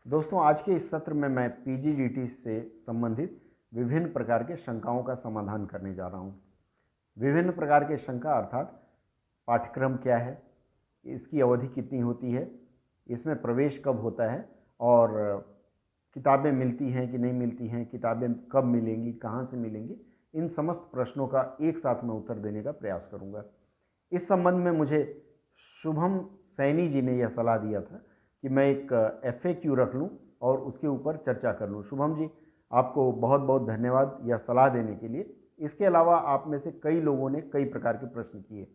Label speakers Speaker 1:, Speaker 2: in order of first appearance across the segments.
Speaker 1: दोस्तों, आज के इस सत्र में मैं पीजीडीटी से संबंधित विभिन्न प्रकार के शंकाओं का समाधान करने जा रहा हूँ। विभिन्न प्रकार के शंका अर्थात पाठ्यक्रम क्या है, इसकी अवधि कितनी होती है, इसमें प्रवेश कब होता है और किताबें मिलती हैं कि नहीं मिलती हैं, किताबें कब मिलेंगी, कहाँ से मिलेंगी, इन समस्त प्रश्नों का एक साथ मैं उत्तर देने का प्रयास करूँगा। इस संबंध में मुझे शुभम सैनी जी ने यह सलाह दिया था कि मैं एक FAQ रख लूं और उसके ऊपर चर्चा कर लूं। शुभम जी, आपको बहुत बहुत धन्यवाद यह सलाह देने के लिए। इसके अलावा आप में से कई लोगों ने कई प्रकार के प्रश्न किए।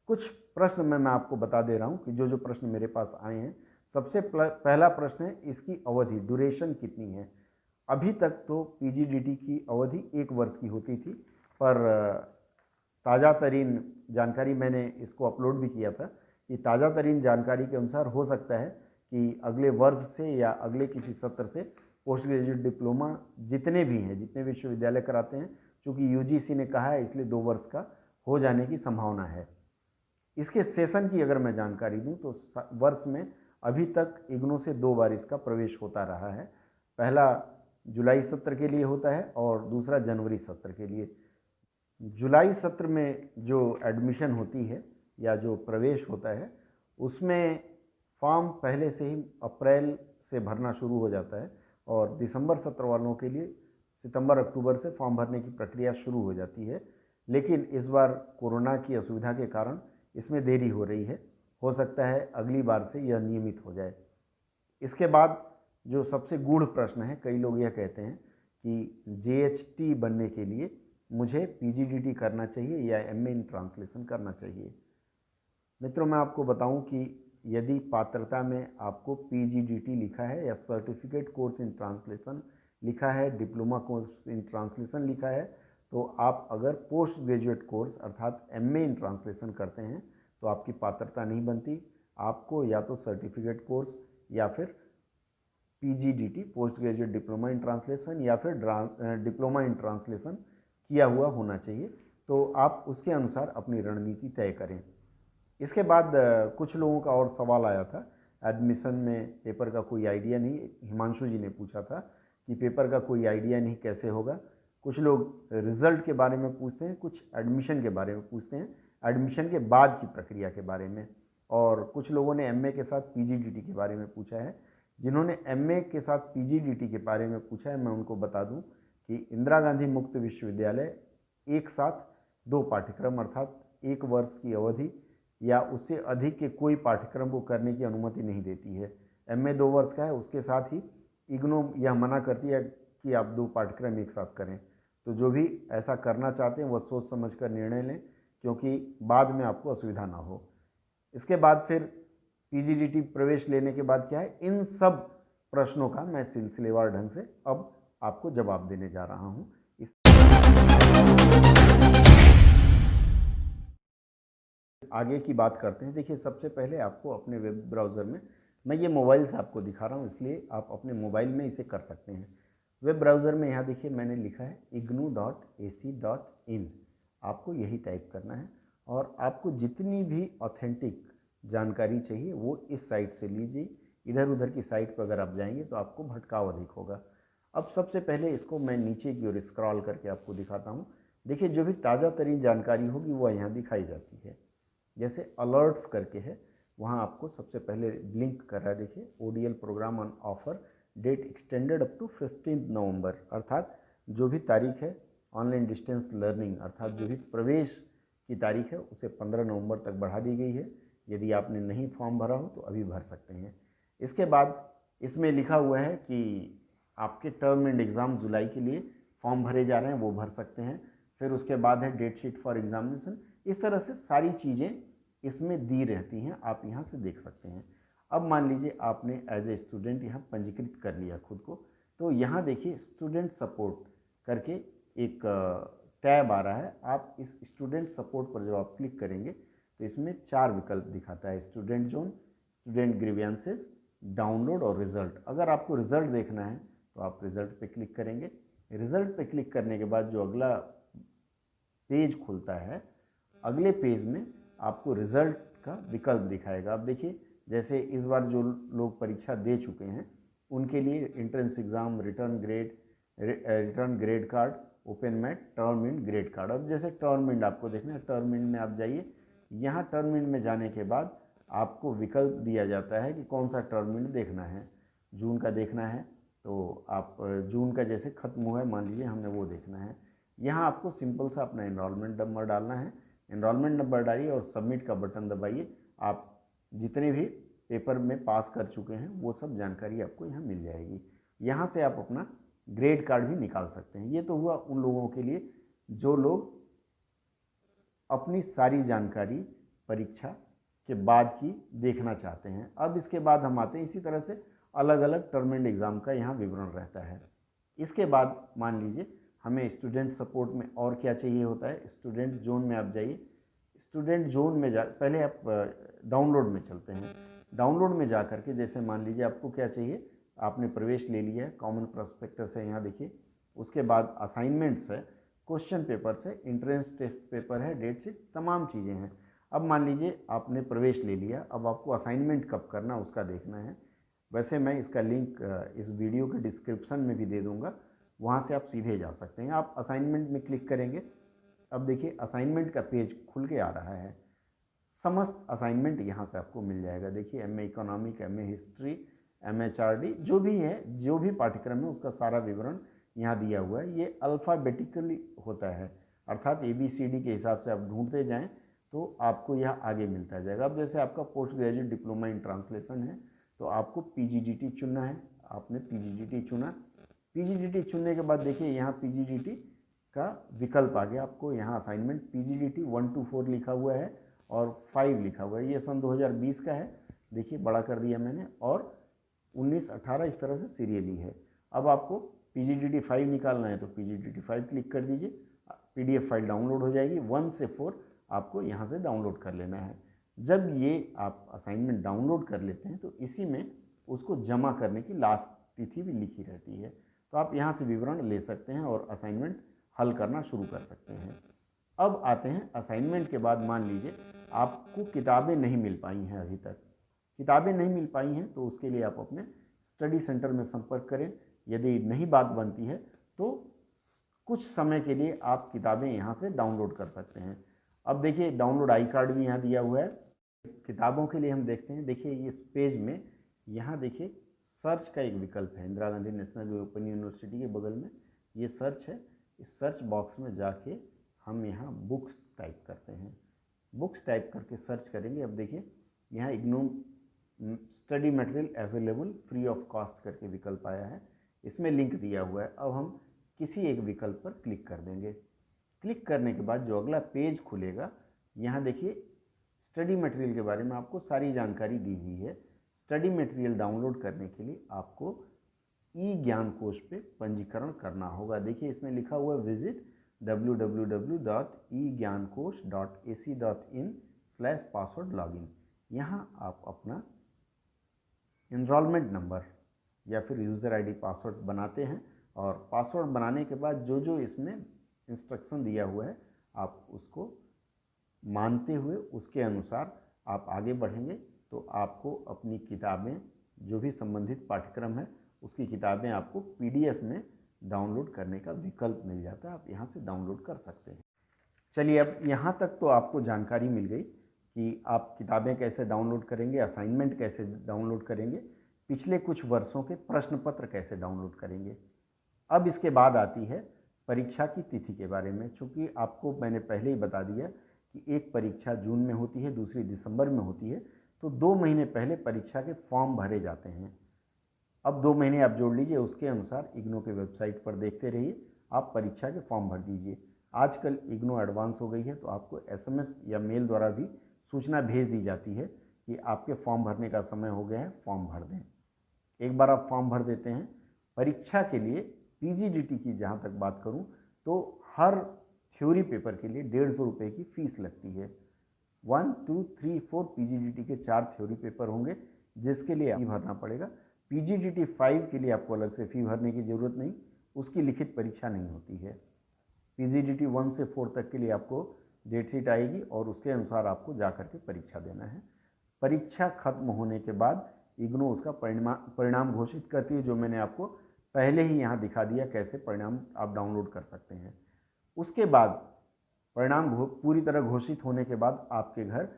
Speaker 1: कुछ प्रश्न मैं आपको बता दे रहा हूं कि जो प्रश्न मेरे पास आए हैं। सबसे पहला प्रश्न है, इसकी अवधि ड्यूरेशन कितनी है। अभी तक तो पीजीडीटी की अवधि 1 वर्ष की होती थी, पर ताज़ा तरीन जानकारी मैंने इसको अपलोड भी किया था कि ताज़ा तरीन जानकारी के अनुसार हो सकता है कि अगले वर्ष से या अगले किसी सत्र से पोस्ट ग्रेजुएट डिप्लोमा जितने भी हैं, जितने विश्वविद्यालय कराते हैं, चूँकि यूजीसी ने कहा है इसलिए 2 वर्ष का हो जाने की संभावना है। इसके सेशन की अगर मैं जानकारी दूं तो वर्ष में अभी तक इग्नू से 2 बार इसका प्रवेश होता रहा है। पहला जुलाई सत्र के लिए होता है और दूसरा जनवरी सत्र के लिए। जुलाई सत्र में जो एडमिशन होती है या जो प्रवेश होता है, उसमें फॉर्म पहले से ही अप्रैल से भरना शुरू हो जाता है और दिसंबर सत्र वालों के लिए सितंबर अक्टूबर से फॉर्म भरने की प्रक्रिया शुरू हो जाती है। लेकिन इस बार कोरोना की असुविधा के कारण इसमें देरी हो रही है। हो सकता है अगली बार से यह नियमित हो जाए। इसके बाद जो सबसे गूढ़ प्रश्न है, कई लोग यह कहते हैं कि JHT बनने के लिए मुझे पीजीडीटी करना चाहिए या MA इन ट्रांसलेशन करना चाहिए। मित्रों, मैं आपको बताऊं कि यदि पात्रता में आपको पीजीडीटी लिखा है या सर्टिफिकेट कोर्स इन ट्रांसलेशन लिखा है, डिप्लोमा कोर्स इन ट्रांसलेशन लिखा है, तो आप अगर पोस्ट ग्रेजुएट कोर्स अर्थात MA इन ट्रांसलेशन करते हैं तो आपकी पात्रता नहीं बनती। आपको या तो सर्टिफिकेट कोर्स या फिर PGDT post graduate diploma in translation या फिर डिप्लोमा इन ट्रांसलेशन किया हुआ होना चाहिए। तो आप उसके अनुसार अपनी रणनीति तय करें। इसके बाद कुछ लोगों का और सवाल आया था, एडमिशन में पेपर का कोई आइडिया नहीं। हिमांशु जी ने पूछा था कि पेपर का कोई आइडिया नहीं, कैसे होगा। कुछ लोग रिज़ल्ट के बारे में पूछते हैं, कुछ एडमिशन के बारे में पूछते हैं, एडमिशन के बाद की प्रक्रिया के बारे में। और कुछ लोगों ने MA के साथ पीजीडीटी के बारे में पूछा है। जिन्होंने MA के साथ पीजीडीटी के बारे में पूछा है, मैं उनको बता दूं कि इंदिरा गांधी मुक्त विश्वविद्यालय एक साथ 2 पाठ्यक्रम अर्थात 1 वर्ष की अवधि या उससे अधिक के कोई पाठ्यक्रम को करने की अनुमति नहीं देती है। MA 2 वर्ष का है, उसके साथ ही इग्नू यह मना करती है कि आप 2 पाठ्यक्रम एक साथ करें। तो जो भी ऐसा करना चाहते हैं वह सोच समझ कर निर्णय लें, क्योंकि बाद में आपको असुविधा ना हो। इसके बाद फिर पीजीडीटी प्रवेश लेने के बाद क्या है, इन सब प्रश्नों का मैं सिलसिलेवार ढंग से अब आपको जवाब देने जा रहा हूं। आगे की बात करते हैं। देखिए, सबसे पहले आपको अपने वेब ब्राउज़र में, मैं ये मोबाइल से आपको दिखा रहा हूँ इसलिए आप अपने मोबाइल में इसे कर सकते हैं। वेब ब्राउज़र में यहाँ देखिए मैंने लिखा है ignou.ac.in। आपको यही टाइप करना है और आपको जितनी भी ऑथेंटिक जानकारी चाहिए वो इस साइट से लीजिए। इधर उधर की साइट पर अगर आप जाएंगे तो आपको भटकाव अधिक होगा। अब सबसे पहले इसको मैं नीचे की ओर स्क्रॉल करके आपको दिखाता हूँ। देखिए, जो भी ताज़ा तरीन जानकारी होगी वह यहाँ दिखाई जाती है। जैसे अलर्ट्स करके है, वहाँ आपको सबसे पहले लिंक कर रहा है। देखिए, ODL programme on offer, date extended up to 15 November, अर्थात जो भी तारीख है ऑनलाइन डिस्टेंस लर्निंग अर्थात जो भी प्रवेश की तारीख है उसे 15 नवंबर तक बढ़ा दी गई है। यदि आपने नहीं फॉर्म भरा हो तो अभी भर सकते हैं। इसके बाद इसमें लिखा हुआ है कि आपके टर्म एंड एग्ज़ाम जुलाई के लिए फॉर्म भरे जा रहे हैं, वो भर सकते हैं। फिर उसके बाद है डेट शीट फॉर एग्जामिनेशन। इस तरह से सारी चीज़ें इसमें दी रहती हैं, आप यहाँ से देख सकते हैं। अब मान लीजिए आपने एज ए स्टूडेंट यहाँ पंजीकृत कर लिया खुद को, तो यहाँ देखिए स्टूडेंट सपोर्ट करके एक टैब आ रहा है। आप इस स्टूडेंट सपोर्ट पर जब आप क्लिक करेंगे तो इसमें 4 विकल्प दिखाता है, student zone, student grievances, download और रिज़ल्ट। अगर आपको रिज़ल्ट देखना है तो आप रिज़ल्ट पे क्लिक करेंगे। रिज़ल्ट पे क्लिक करने के बाद जो अगला पेज खुलता है, अगले पेज में आपको रिज़ल्ट का विकल्प दिखाएगा। अब देखिए, जैसे इस बार जो लोग परीक्षा दे चुके हैं उनके लिए entrance exam, return grade card, open में टर्म इंड ग्रेड कार्ड। अब जैसे टर्म इंड आपको देखना है, टर्म इंड में आप जाइए। यहाँ टर्म इंड में जाने के बाद आपको विकल्प दिया जाता है कि कौन सा टर्म इंड देखना है। जून का देखना है तो आप जून का जैसे ख़त्म हुआ है, मान लीजिए हमने वो देखना है। यहाँ आपको सिंपल सा अपना एनरोलमेंट नंबर डालना है। एनरोलमेंट नंबर डालिए और सबमिट का बटन दबाइए। आप जितने भी पेपर में पास कर चुके हैं वो सब जानकारी आपको यहाँ मिल जाएगी। यहाँ से आप अपना ग्रेड कार्ड भी निकाल सकते हैं। ये तो हुआ उन लोगों के लिए जो लोग अपनी सारी जानकारी परीक्षा के बाद की देखना चाहते हैं। अब इसके बाद हम आते हैं, इसी तरह से अलग अलग टर्म एंड एग्ज़ाम का यहाँ विवरण रहता है। इसके बाद मान लीजिए हमें स्टूडेंट सपोर्ट में और क्या चाहिए होता है। स्टूडेंट जोन में आप जाइए। स्टूडेंट जोन में पहले आप डाउनलोड में चलते हैं। डाउनलोड में जा करके जैसे मान लीजिए आपको क्या चाहिए, आपने प्रवेश ले लिया है, कॉमन प्रोस्पेक्टस है यहाँ देखिए, उसके बाद असाइनमेंट्स है, क्वेश्चन पेपर्स है, एंट्रेंस टेस्ट पेपर है, डेट शीट, तमाम चीज़ें हैं। अब मान लीजिए आपने प्रवेश ले लिया, अब आपको असाइनमेंट कब करना उसका देखना है। वैसे मैं इसका लिंक इस वीडियो के डिस्क्रिप्शन में भी दे दूँगा, वहाँ से आप सीधे जा सकते हैं। आप असाइनमेंट में क्लिक करेंगे। अब देखिए असाइनमेंट का पेज खुल के आ रहा है। समस्त असाइनमेंट यहाँ से आपको मिल जाएगा। देखिए MA economic, MA history, MHRD, जो भी है, जो भी पाठ्यक्रम है उसका सारा विवरण यहाँ दिया हुआ है। ये अल्फ़ाबेटिकली होता है, अर्थात ABCD के हिसाब से आप ढूंढते जाएं तो आपको यह आगे मिलता जाएगा। अब जैसे आपका post graduate diploma in translation है तो आपको PGDT चुनना है। आपने PGDT चुना। PGDT चुनने के बाद देखिए यहाँ PGDT का विकल्प आ गया। आपको यहाँ असाइनमेंट PGDT 1 to 4 लिखा हुआ है और 5 लिखा हुआ है। ये सन 2020 का है, देखिए बड़ा कर दिया मैंने, और 19, 18 इस तरह से सीरियली है। अब आपको PGDT 5 निकालना है तो PGDT 5 क्लिक कर दीजिए। PDF फाइल डाउनलोड हो जाएगी। 1 से 4 आपको यहाँ से डाउनलोड कर लेना है। जब ये आप असाइनमेंट डाउनलोड कर लेते हैं तो इसी में उसको जमा करने की लास्ट तिथि भी लिखी रहती है, तो आप यहाँ से विवरण ले सकते हैं और असाइनमेंट हल करना शुरू कर सकते हैं। अब आते हैं असाइनमेंट के बाद, मान लीजिए आपको किताबें नहीं मिल पाई हैं, अभी तक किताबें नहीं मिल पाई हैं तो उसके लिए आप अपने स्टडी सेंटर में संपर्क करें। यदि नहीं बात बनती है तो कुछ समय के लिए आप किताबें यहाँ से डाउनलोड कर सकते हैं। अब देखिए डाउनलोड आई कार्ड भी यहाँ दिया हुआ है। किताबों के लिए हम देखते हैं, देखिए इस पेज में यहाँ देखिए सर्च का एक विकल्प है। Indira Gandhi national open university के बगल में ये सर्च है। इस सर्च बॉक्स में जाके हम यहाँ बुक्स टाइप करते हैं। बुक्स टाइप करके सर्च करेंगे। अब देखिए यहाँ IGNOU study material available free of cost करके विकल्प आया है, इसमें लिंक दिया हुआ है। अब हम किसी एक विकल्प पर क्लिक कर देंगे। क्लिक करने के बाद जो अगला पेज खुलेगा, यहाँ देखिए स्टडी मटेरियल के बारे में आपको सारी जानकारी दी हुई है। स्टडी मटेरियल डाउनलोड करने के लिए आपको ई ज्ञान कोश पे पंजीकरण करना होगा। देखिए इसमें लिखा हुआ विजिट www.egyankosh.ac.in/password लॉगिन। यहाँ आप अपना इनरोलमेंट नंबर या फिर यूज़र आईडी पासवर्ड बनाते हैं और पासवर्ड बनाने के बाद जो जो इसमें इंस्ट्रक्शन दिया हुआ है आप उसको मानते हुए उसके अनुसार आप आगे बढ़ेंगे तो आपको अपनी किताबें, जो भी संबंधित पाठ्यक्रम है उसकी किताबें आपको PDF में डाउनलोड करने का विकल्प मिल जाता है। आप यहाँ से डाउनलोड कर सकते हैं। चलिए अब यहाँ तक तो आपको जानकारी मिल गई कि आप किताबें कैसे डाउनलोड करेंगे, असाइनमेंट कैसे डाउनलोड करेंगे, पिछले कुछ वर्षों के प्रश्न पत्र कैसे डाउनलोड करेंगे। अब इसके बाद आती है परीक्षा की तिथि के बारे में। चूँकि आपको मैंने पहले ही बता दिया कि एक परीक्षा जून में होती है, दूसरी दिसंबर में होती है, तो 2 महीने पहले परीक्षा के फॉर्म भरे जाते हैं। अब 2 महीने आप जोड़ लीजिए, उसके अनुसार इग्नू के वेबसाइट पर देखते रहिए, आप परीक्षा के फॉर्म भर दीजिए। आजकल इग्नू एडवांस हो गई है तो आपको SMS या मेल द्वारा भी सूचना भेज दी जाती है कि आपके फॉर्म भरने का समय हो गया है, फॉर्म भर दें। एक बार आप फॉर्म भर देते हैं। परीक्षा के लिए PGDT की जहाँ तक बात करूँ तो हर थ्योरी पेपर के लिए 150 रुपये की फ़ीस लगती है। 1, 2, 3, 4 PGDT के 4 थ्योरी पेपर होंगे जिसके लिए फ़ी भरना पड़ेगा। PGDT 5 के लिए आपको अलग से फ़ी भरने की ज़रूरत नहीं, उसकी लिखित परीक्षा नहीं होती है। PGDT 1 से 4 तक के लिए आपको डेट शीट आएगी और उसके अनुसार आपको जा कर के परीक्षा देना है। परीक्षा खत्म होने के बाद इग्नू उसका परिणाम घोषित करती है, जो मैंने आपको पहले ही यहाँ दिखा दिया कैसे परिणाम आप डाउनलोड कर सकते हैं। उसके बाद परिणाम पूरी तरह घोषित होने के बाद आपके घर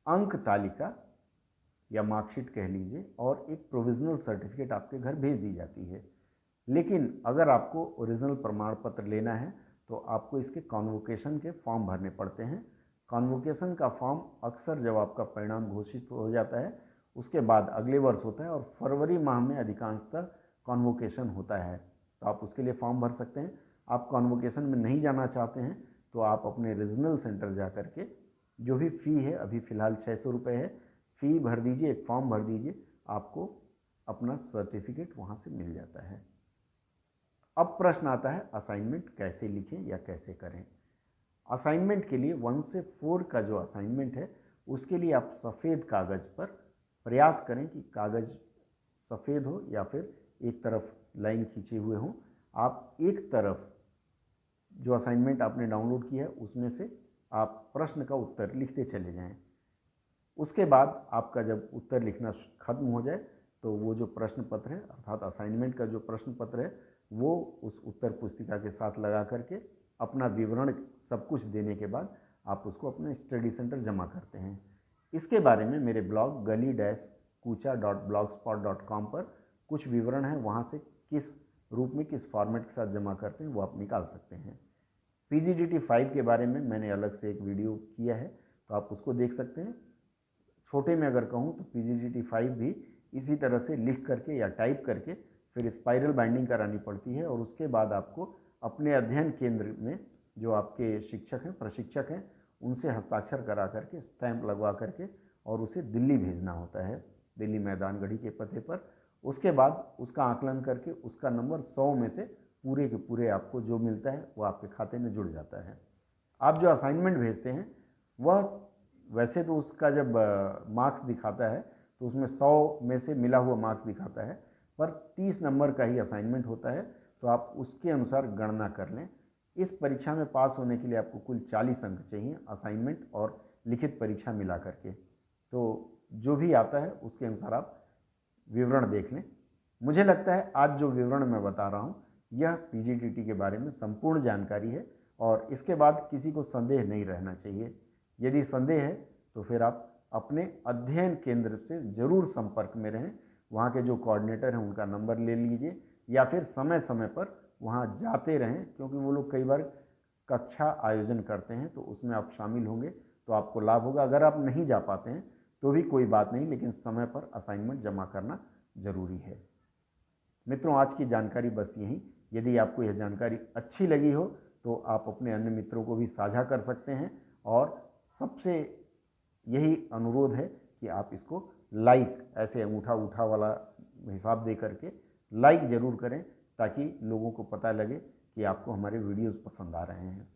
Speaker 1: अंक तालिका या मार्कशीट कह लीजिए और एक प्रोविजनल सर्टिफिकेट आपके घर भेज दी जाती है। लेकिन अगर आपको ओरिजिनल प्रमाण पत्र लेना है तो आपको इसके कॉन्वोकेशन के फॉर्म भरने पड़ते हैं। कॉन्वोकेशन का फॉर्म अक्सर जब आपका परिणाम घोषित हो जाता है उसके बाद अगले वर्ष होता है, और फरवरी माह में अधिकांशतः कॉन्वोकेशन होता है, तो आप उसके लिए फॉर्म भर सकते हैं। आप कॉन्वोकेशन में नहीं जाना चाहते हैं तो आप अपने रीजनल सेंटर जा कर के जो भी फ़ी है, अभी फ़िलहाल 600 रुपये है, फ़ी भर दीजिए, एक फॉर्म भर दीजिए, आपको अपना सर्टिफिकेट वहाँ से मिल जाता है। अब प्रश्न आता है असाइनमेंट कैसे लिखें या कैसे करें। असाइनमेंट के लिए 1 से 4 का जो असाइनमेंट है उसके लिए आप सफ़ेद कागज़ पर प्रयास करें कि कागज़ सफ़ेद हो या फिर एक तरफ लाइन खींचे हुए हों। आप एक तरफ जो असाइनमेंट आपने डाउनलोड किया है उसमें से आप प्रश्न का उत्तर लिखते चले जाएं। उसके बाद आपका जब उत्तर लिखना खत्म हो जाए तो वो जो प्रश्न पत्र है अर्थात असाइनमेंट का जो प्रश्न पत्र है वो उस उत्तर पुस्तिका के साथ लगा करके अपना विवरण सब कुछ देने के बाद आप उसको अपने स्टडी सेंटर जमा करते हैं। इसके बारे में मेरे ब्लॉग gali-kucha.blogspot.com पर कुछ विवरण है, वहाँ से किस रूप में किस फॉर्मेट के साथ जमा करते हैं वो आप निकाल सकते हैं। PGDT 5 के बारे में मैंने अलग से एक वीडियो किया है तो आप उसको देख सकते हैं। छोटे में अगर कहूँ तो PGDT 5 भी इसी तरह से लिख करके या टाइप करके फिर स्पाइरल बाइंडिंग करानी पड़ती है, और उसके बाद आपको अपने अध्ययन केंद्र में जो आपके शिक्षक हैं, प्रशिक्षक हैं, उनसे हस्ताक्षर करा करके स्टैंप लगवा करके और उसे दिल्ली भेजना होता है, दिल्ली मैदानगढ़ी के पते पर। उसके बाद उसका आकलन करके उसका नंबर 100 में से पूरे के पूरे आपको जो मिलता है वो आपके खाते में जुड़ जाता है। आप जो असाइनमेंट भेजते हैं वह वैसे तो उसका जब मार्क्स दिखाता है तो उसमें 100 में से मिला हुआ मार्क्स दिखाता है, पर 30 नंबर का ही असाइनमेंट होता है, तो आप उसके अनुसार गणना कर लें। इस परीक्षा में पास होने के लिए आपको कुल 40 अंक चाहिए, असाइनमेंट और लिखित परीक्षा मिला करके। तो जो भी आता है उसके अनुसार आप विवरण देख लें। मुझे लगता है आज जो विवरण मैं बता रहा हूँ यह PGDT के बारे में संपूर्ण जानकारी है, और इसके बाद किसी को संदेह नहीं रहना चाहिए। यदि संदेह है तो फिर आप अपने अध्ययन केंद्र से ज़रूर संपर्क में रहें, वहाँ के जो कोऑर्डिनेटर हैं उनका नंबर ले लीजिए, या फिर समय समय पर वहाँ जाते रहें, क्योंकि वो लोग कई बार कक्षा आयोजन करते हैं तो उसमें आप शामिल होंगे तो आपको लाभ होगा। अगर आप नहीं जा पाते हैं तो भी कोई बात नहीं, लेकिन समय पर असाइनमेंट जमा करना ज़रूरी है। मित्रों, आज की जानकारी बस यही। यदि आपको यह जानकारी अच्छी लगी हो तो आप अपने अन्य मित्रों को भी साझा कर सकते हैं, और सबसे यही अनुरोध है कि आप इसको लाइक, ऐसे अंगूठा उठा वाला हिसाब दे करके लाइक ज़रूर करें, ताकि लोगों को पता लगे कि आपको हमारे वीडियोज़ पसंद आ रहे हैं।